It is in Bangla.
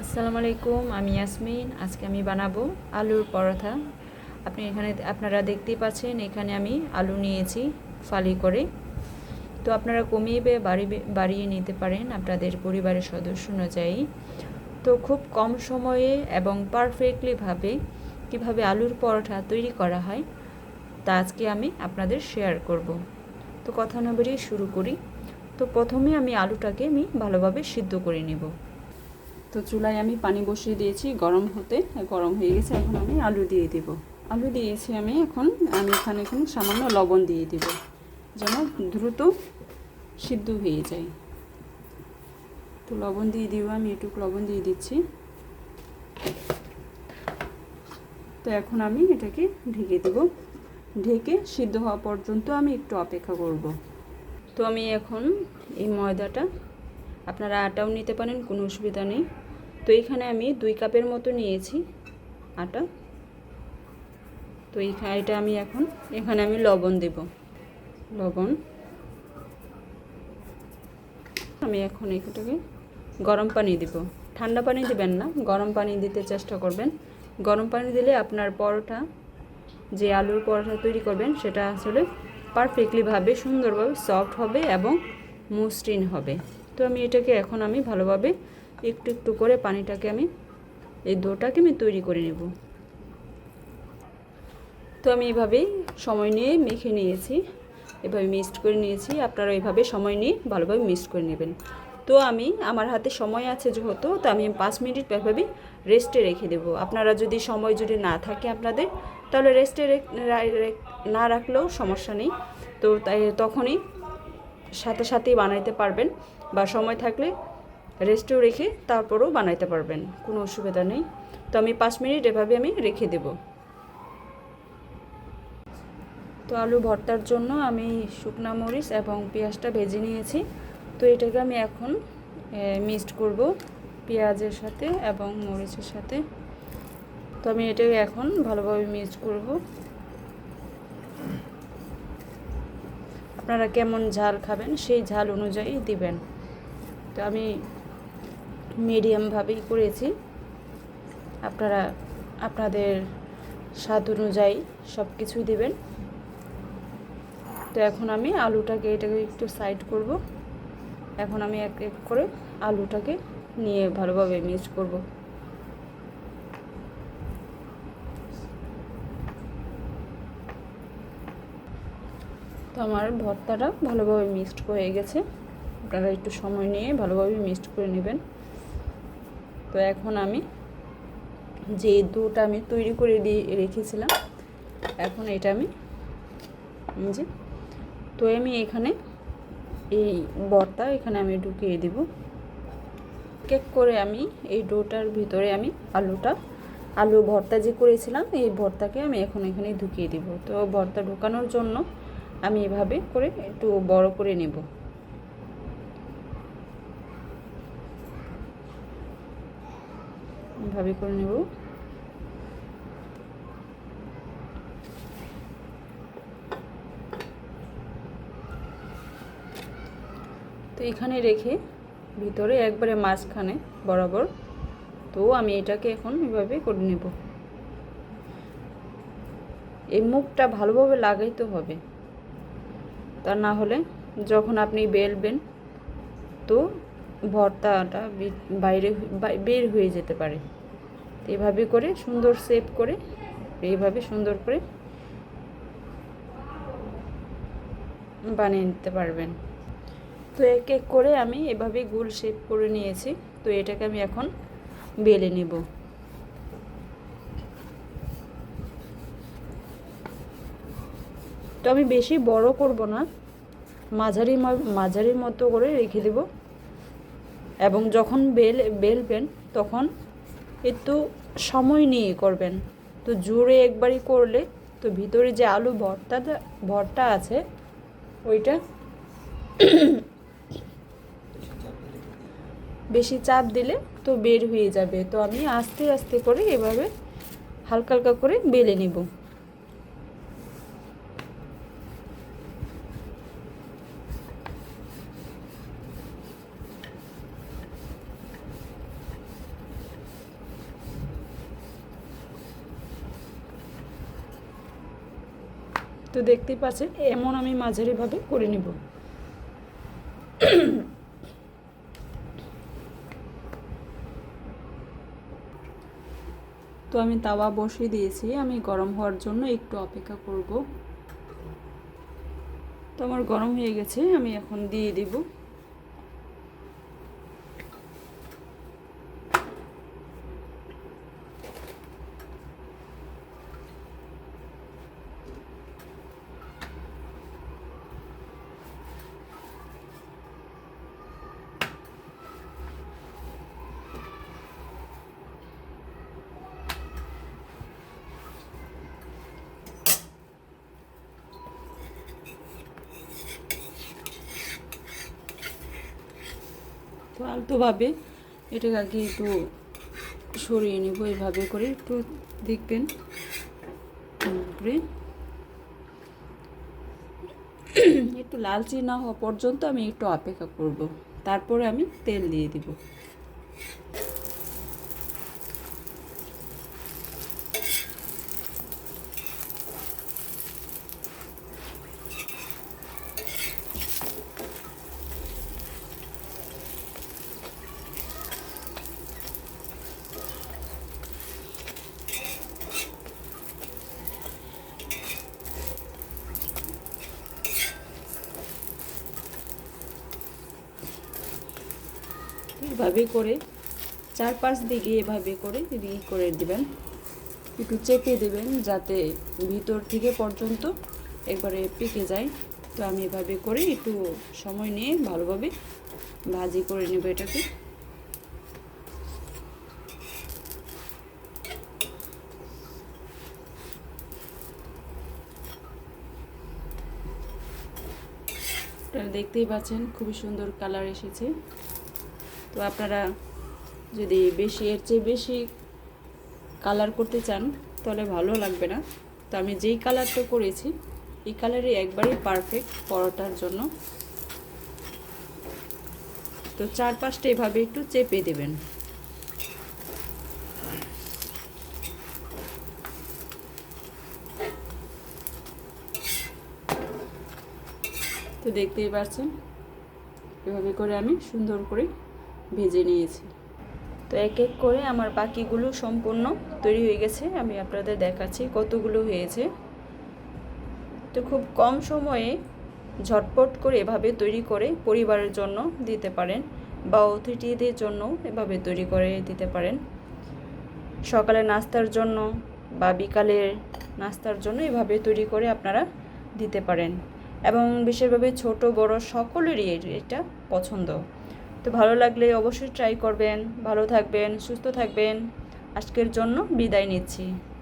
আসসালামু আলাইকুম, আমি ইয়াসমিন। আজকে আমি বানাবো আলুর পরোটা। আপনারা দেখতেই পাচ্ছেন, এখানে আমি আলু নিয়েছি ফালি করে। তো আপনারা কমিয়ে বাড়িয়ে নিতে পারেন আপনাদের পরিবারের সদস্য অনুযায়ী। তো খুব কম সময়ে এবং পারফেক্টলিভাবে কীভাবে আলুর পরোটা তৈরি করা হয় তা আজকে আমি আপনাদের শেয়ার করব। তো কথা না বেরিয়ে শুরু করি। তো প্রথমে আমি আলুটাকে ভালোভাবে সিদ্ধ করে নেব। তো চুলায় আমি পানি বসিয়ে দিয়েছি গরম হতে, গরম হয়ে গেছে। এখন আমি আলু দিয়ে দেব। আলু দিয়েছি এখন এখানে সামান্য লবণ দিয়ে দেব, যেন দ্রুত সিদ্ধ হয়ে যায়। তো লবণ দিয়ে দিব, আমি একটু লবণ দিয়ে দিচ্ছি। তো এখন আমি এটাকে ঢেকে দেব। ঢেকে সিদ্ধ হওয়া পর্যন্ত আমি একটু অপেক্ষা করব। তো আমি এখন এই ময়দাটা, আপনারা আটাও নিতে পারেন, কোনো অসুবিধা নেই। তো এখানে আমি 2 কাপের মতো নিয়েছি আটা। তো এটা আমি এখানে আমি লবণ দেব। লবণ আমি এখন এটাকে গরম পানি দেব। ঠান্ডা পানি দিবেন না, গরম পানি দিতে চেষ্টা করবেন। গরম পানি দিলে আপনার পরোটা, যে আলুর পরোটা তৈরি করবেন, সেটা আসলে পারফেক্টলিভাবে সুন্দরভাবে সফট হবে এবং মসৃণ হবে। তো আমি এটাকে আমি ভালোভাবে একটু একটু করে পানিটাকে এই ডোটাকে তৈরি করে নেব। তো আমি এভাবেই সময় নিয়ে মেখে নিয়েছি, এভাবে মিক্সড করে নিয়েছি। আপনারা এইভাবে সময় নিয়ে ভালোভাবে মিক্সড করে নেবেন। তো আমার হাতে সময় আছে যেহেতু, তো আমি 5 মিনিট এভাবে রেস্টে রেখে দেব। আপনারা যদি সময় না থাকে আপনাদের, তাহলে রেস্টে না রাখলেও সমস্যা নেই। তো তখনই সাথে সাথেই বানাইতে পারবেন, বা সময় থাকলে রেস্টেও রেখে তারপরেও বানাইতে পারবেন, কোনো অসুবিধা নেই। তো আমি 5 মিনিট এভাবে রেখে দেব। তো আলু ভর্তার জন্য আমি শুকনা মরিচ এবং পেঁয়াজটা ভেজে নিয়েছি। তো এটাকে আমি এখন মিক্সড করব পেঁয়াজের সাথে এবং মরিচের সাথে। তো আমি এটাকে এখন ভালোভাবে মিক্সড করব। আপনারা কেমন ঝাল খাবেন সেই ঝাল অনুযায়ী দিবেন। তো আমি মিডিয়ামভাবেই করেছি, আপনারা আপনাদের স্বাদ অনুযায়ী সব কিছুই দিবেন। তো এখন আমি আলুটাকে এটাকে একটু সাইড করব। এখন আমি এক এক করে আলুটাকে নিয়ে ভালোভাবে মিক্সড করব। তো আমার ভর্তাটা ভালোভাবে মিক্সড হয়ে গেছে। আপনারা একটু সময় নিয়ে ভালোভাবে মিক্সড করে নেবেন। তো এখন আমি যে দুধটা আমি তৈরি করে দিয়ে রেখেছিলাম, এখন এটা আমি তো আমি এখানে এই ভর্তা আমি ঢুকিয়ে দেব। কেক করে আমি এই ডোটার ভিতরে আলু ভর্তা যে করেছিলাম, এই ভর্তাকে আমি এখানে ঢুকিয়ে দেব। তো ভর্তা ঢোকানোর জন্য আমি এভাবে করে একটু বড় করে নেব। এভাবে করে নেব। তো এখানে রেখে ভিতরে একবারে মাঝখানে বরাবর, তো আমি এটাকে এখন এভাবে করে নেব। এই মুখটা ভালোভাবে লাগাইতে হবে, তা না হলে যখন আপনি বেলবেন তো ভর্তাটা বাইরে বের হয়ে যেতে পারে। তো এইভাবে করে সুন্দর শেপ করে, এইভাবে সুন্দর করে বানিয়ে নিতে পারবেন। তো এক এক করে আমি এভাবে গোল শেপ করে নিয়েছি। তো এটাকে আমি এখন বেলে নেব। তো আমি বেশি বড় করব না, মাঝারি মতো করে রেখে দেব। এবং যখন বেলবেন তখন একটু সময় নিয়ে করবেন। তো জোরে একবারই করলে তো ভিতরে যে আলু ভর্তা আছে ওইটা বেশি চাপ দিলে তো বের হয়ে যাবে। তো আমি আস্তে আস্তে করে এভাবে হালকা হালকা করে বেলে নেব। তো দেখতেই পাচ্ছেন এমন আমি মাঝারিভাবে করে নিব। তো আমি তাওয়া বসিয়ে দিয়েছি, আমি গরম হওয়ার জন্য একটু অপেক্ষা করব। তো আমার গরম হয়ে গেছে, আমি এখন দিয়ে দিব। তো আলতোভাবে এটাকে আগে একটু সরিয়ে নেব, এইভাবে করে একটু দেখবেন করে একটু লালচে না হওয়া পর্যন্ত আমি একটু অপেক্ষা করব, তারপরে আমি তেল দিয়ে দিব। এভাবে করে 4-5 দিকে এভাবে করে করে দিবেন, একটু চেপে দেবেন যাতে ভিতর থেকে পর্যন্ত একবারে পেকে যায়। তো আমি এভাবে করে একটু সময় নিয়ে ভালোভাবে ভাজি করে নেব এটাকে। দেখতেই পাচ্ছেন খুবই সুন্দর কালার এসেছে। তো আপনারা যদি এর চেয়ে বেশি কালার করতে চান তাহলে ভালো লাগবে না। তো আমি যেই কালারটা করেছি এই কালারই একবারেই পারফেক্ট পরোটার জন্য। তো 4-5টা এভাবে একটু চেপে দেবেন। তো দেখতেই পাচ্ছেন এভাবে করে আমি সুন্দর করে ভেজে নিয়েছি। তো এক এক করে আমার বাকিগুলো সম্পূর্ণ তৈরি হয়ে গেছে, আমি আপনাদের দেখাচ্ছি কতগুলো হয়েছে। তো খুব কম সময়ে ঝটপট করে এভাবে তৈরি করে পরিবারের জন্য দিতে পারেন বা অতিথিদের জন্য এভাবে তৈরি করে দিতে পারেন। সকালে নাস্তার জন্য বা বিকালের নাস্তার জন্য এভাবে তৈরি করে আপনারা দিতে পারেন এবং বিশেষভাবে ছোট বড় সকলেরই এটা পছন্দ। তো ভালো লাগলে অবশ্যই ট্রাই করবেন। ভালো থাকবেন, সুস্থ থাকবেন। আজকের জন্য বিদায় নিচ্ছি।